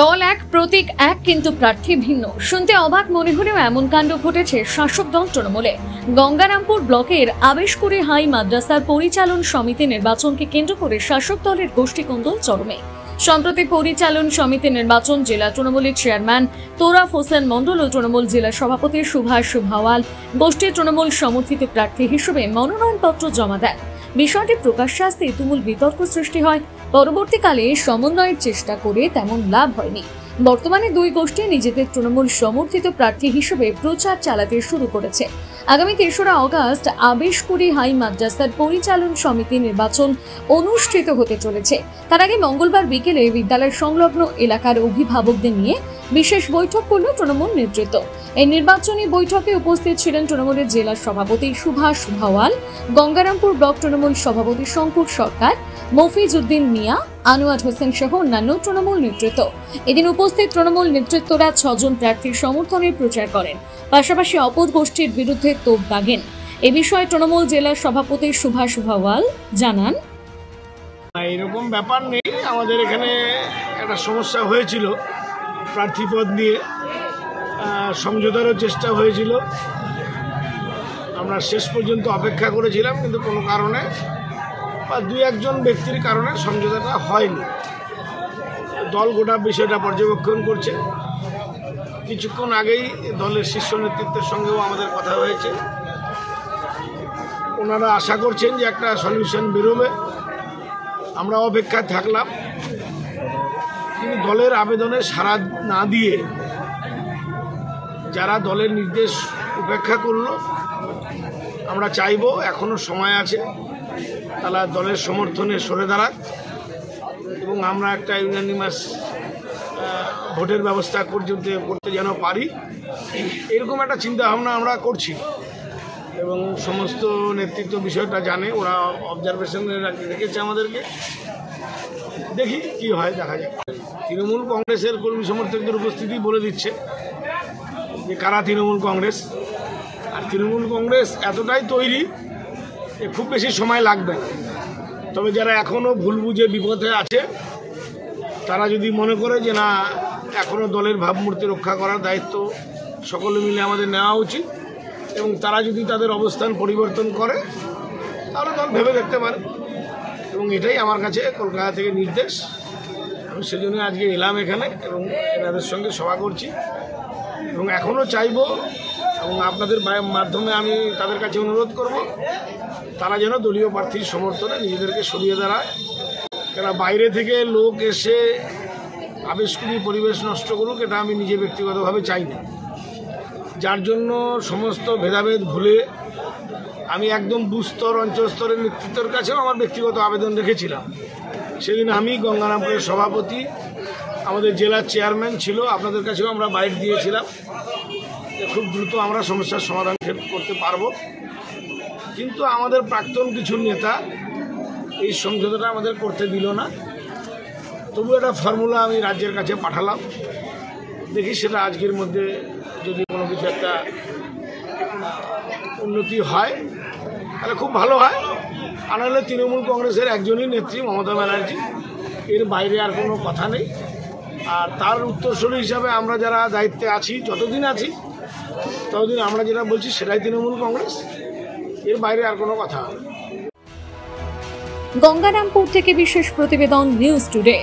দল এক প্রতীক এক কিন্তু প্রার্থী ভিন্ন। শুনতে অবাক মনে হলেও এমন কাণ্ড ঘটেছে শাসক দল তৃণমূলে। গঙ্গারামপুর ব্লকের আবেশকুড়ি হাই মাদ্রাসার পরিচালন সমিতি নির্বাচনকে কেন্দ্র করে শাসক দলের গোষ্ঠীকন্দল চরমে। সম্প্রতি পরিচালন সমিতি নির্বাচন জেলা তৃণমূলের চেয়ারম্যান তোরাফ হোসেন মণ্ডল ও তৃণমূল জেলা সভাপতি সুভাষ ভাওয়াল গোষ্ঠী তৃণমূল সমর্থিত প্রার্থী হিসেবে মনোনয়নপত্র জমা দেন। বিষয়টি প্রকাশ্যে আসতে তুমুল বিতর্ক সৃষ্টি হয়। পরবর্তীকালে সমন্বয়ের চেষ্টা করে তেমন লাভ হয়নি। বর্তমানে দুই গোষ্ঠী নিজেদের তৃণমূল সমর্থিত প্রার্থী হিসেবে প্রচার চালাতে শুরু করেছে। আগামী ৩রা অগস্ট আবেশকুড়ি হাই মাদ্রাসার পরিচালন সমিতি নির্বাচন অনুষ্ঠিত হতে চলেছে। তার আগে মঙ্গলবার বিকেলে বিদ্যালয় সংলগ্ন এলাকার অভিভাবকদের নিয়ে বিশেষ বৈঠক করল তৃণমূল নেতৃত্ব। এই নির্বাচনী বৈঠকে উপস্থিত ছিলেন তৃণমূলের জেলা সভাপতি সুভাষ ভাওয়াল, গঙ্গারামপুর ব্লক তৃণমূল সভাপতি শঙ্কুর সরকার, মফিজউদ্দিন মিয়া, আনোয়ার হোসেন সহ অন্যান্য তৃণমূল নেতৃত্ব। এদিন উপস্থিত তৃণমূল নেতৃত্বরা 6 জন প্রার্থীর সমর্থনে প্রচার করেন, পাশাপাশি অপর গোষ্ঠীর বিরুদ্ধে তোপ দাগেন। এ বিষয়ে তৃণমূল জেলা সভাপতি সুভাষ ভাওয়াল জানান, এরকম ব্যাপার নেই, আমাদের এখানে একটা সমস্যা হয়েছিল, প্রার্থী পদ নিয়ে সমঝোতারও চেষ্টা হয়েছিল। আমরা শেষ পর্যন্ত অপেক্ষা করেছিলাম, কিন্তু কোনো কারণে বা 2-1 ব্যক্তির কারণে সমঝোতাটা হয়নি। দল গোটা বিষয়টা পর্যবেক্ষণ করছে। কিছুক্ষণ আগেই দলের শীর্ষ নেতৃত্বের সঙ্গেও আমাদের কথা হয়েছে। ওনারা আশা করছেন যে একটা সলিউশন বেরোবে। আমরা অপেক্ষায় থাকলাম, কিন্তু দলের আবেদনে সাড়া না দিয়ে যারা দলের নির্দেশ উপেক্ষা করলো, আমরা চাইব এখনো সময় আছে, তারা দলের সমর্থনে সরে দাঁড়াক এবং আমরা একটা ইউনানিমাস ভোটের ব্যবস্থা করতে যেন পারি, এরকম একটা চিন্তাভাবনা আমরা করছি। এবং সমস্ত নেতৃত্ব বিষয়টা জানে, ওরা অবজারভেশনে রেখেছে আমাদেরকে। দেখি কি হয়, দেখা যাক। তৃণমূল কংগ্রেসের কর্মী সমর্থকদের উপস্থিতি বলে দিচ্ছে যে কারা তৃণমূল কংগ্রেস। আর তৃণমূল কংগ্রেস এতটাই তৈরি যে খুব বেশি সময় লাগবে না। তবে যারা এখনও ভুল বুঝে বিপথে আছে, তারা যদি মনে করে যে না, এখনও দলের ভাবমূর্তি রক্ষা করার দায়িত্ব সকলে মিলে আমাদের নেওয়া উচিত, এবং তারা যদি তাদের অবস্থান পরিবর্তন করে, তাহলে দল ভেবে দেখতে পারে। এবং এটাই আমার কাছে কলকাতা থেকে নির্দেশ। আমি সেজন্য আজকে এলাম এখানে এবং এনাদের সঙ্গে সভা করছি। এবং এখনও চাইব, এবং আপনাদের মাধ্যমে আমি তাদের কাছে অনুরোধ করব, তারা যেন দলীয় প্রার্থীর সমর্থনে নিজেদেরকে সরিয়ে দাঁড়ায়। কেন বাইরে থেকে লোক এসে আবেশকুড়ি পরিবেশ নষ্ট করুক, এটা আমি নিজে ব্যক্তিগতভাবে চাই না। যার জন্য সমস্ত ভেদাভেদ ভুলে আমি একদম বুস্তর অঞ্চলস্তরের নেতৃত্বের কাছেও আমার ব্যক্তিগত আবেদন রেখেছিলাম। সেদিন আমি, গঙ্গারামপুরের সভাপতি, আমাদের জেলার চেয়ারম্যান ছিল, আপনাদের কাছেও আমরা বাইট দিয়েছিলাম যে খুব দ্রুত আমরা সমস্যার সমাধান করতে পারবো। কিন্তু আমাদের প্রাক্তন কিছু নেতা এই সমঝোতাটা আমাদের করতে দিল না। তবু একটা ফর্মুলা আমি রাজ্যের কাছে পাঠালাম, দেখি সেটা আজকের মধ্যে যদি কোনো কিছু একটা উন্নতি হয় তাহলে খুব ভালো হয়। আর নাহলে তৃণমূল কংগ্রেসের একজনই নেত্রী, মমতা ব্যানার্জি, এর বাইরে আর কোনো কথা নেই। আর তার উত্তরসূরি হিসাবে আমরা যারা দায়িত্বে আছি, যতদিন আছি ততদিন আমরা যেটা বলছি সেটাই তৃণমূল কংগ্রেস, এর বাইরে আর কোনো কথা হবে। গঙ্গারামপুর থেকে বিশেষ প্রতিবেদন, নিউজ টুডে।